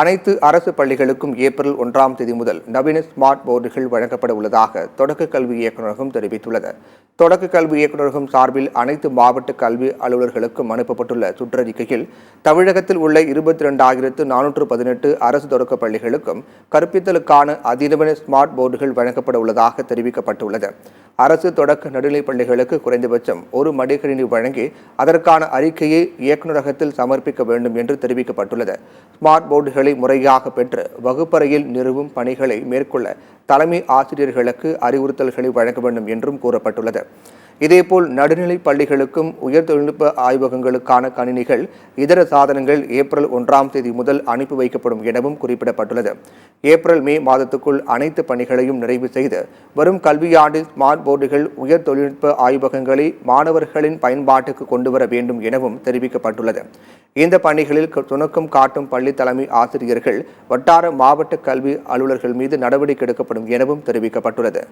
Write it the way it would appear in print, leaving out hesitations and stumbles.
அனைத்து அரசு பள்ளிகளுக்கும் ஏப்ரல் 1ஆம் தேதி முதல் நவீன ஸ்மார்ட் போர்டுகள் வழங்கப்பட உள்ளதாக தொடக்க கல்வி இயக்குநரகம் தெரிவித்துள்ளது. தொடக்க கல்வி இயக்குநரகம் சார்பில் அனைத்து மாவட்ட கல்வி அலுவலர்களுக்கும் அனுப்பப்பட்டுள்ள சுற்றறிக்கையில் தமிழகத்தில் உள்ள 22,418 அரசு தொடக்க பள்ளிகளுக்கும் கற்பித்தலுக்கான அதிநவீன ஸ்மார்ட் போர்டுகள் வழங்கப்பட உள்ளதாக தெரிவிக்கப்பட்டுள்ளது. அரசு தொடக்க நடுநிலைப் பள்ளிகளுக்கு குறைந்தபட்சம் ஒரு மடிக்கணினி வழங்கி அதற்கான அறிக்கையை இயக்குநரகத்தில் சமர்ப்பிக்க வேண்டும் என்று தெரிவிக்கப்பட்டுள்ளது. ஸ்மார்ட் போர்டுகளை முறையாக பெற்று வகுப்பறையில் நிறுவும் பணிகளை மேற்கொள்ள தலைமை ஆசிரியர்களுக்கு அறிவுறுத்தல்களை வழங்க வேண்டும் என்றும் கூறப்பட்டுள்ளது. இதேபோல் நடுநிலைப் பள்ளிகளுக்கும் உயர் தொழில்நுட்ப ஆய்வகங்களுக்கான கணினிகள், இதர சாதனங்கள் ஏப்ரல் 1ஆம் தேதி முதல் அனுப்பி வைக்கப்படும் எனவும் குறிப்பிடப்பட்டுள்ளது. ஏப்ரல் மே மாதத்துக்குள் அனைத்து பணிகளையும் நிறைவு செய்து வரும் கல்வியாண்டில் ஸ்மார்ட் போர்டுகள், உயர் தொழில்நுட்ப ஆய்வகங்களை மாணவர்களின் பயன்பாட்டுக்கு கொண்டுவர வேண்டும் எனவும் தெரிவிக்கப்பட்டுள்ளது. இந்த பணிகளில் சுணக்கம் காட்டும் பள்ளி தலைமை ஆசிரியர்கள், வட்டார மாவட்ட கல்வி அலுவலர்கள் மீது நடவடிக்கை எடுக்கப்படும் எனவும் தெரிவிக்கப்பட்டுள்ளது.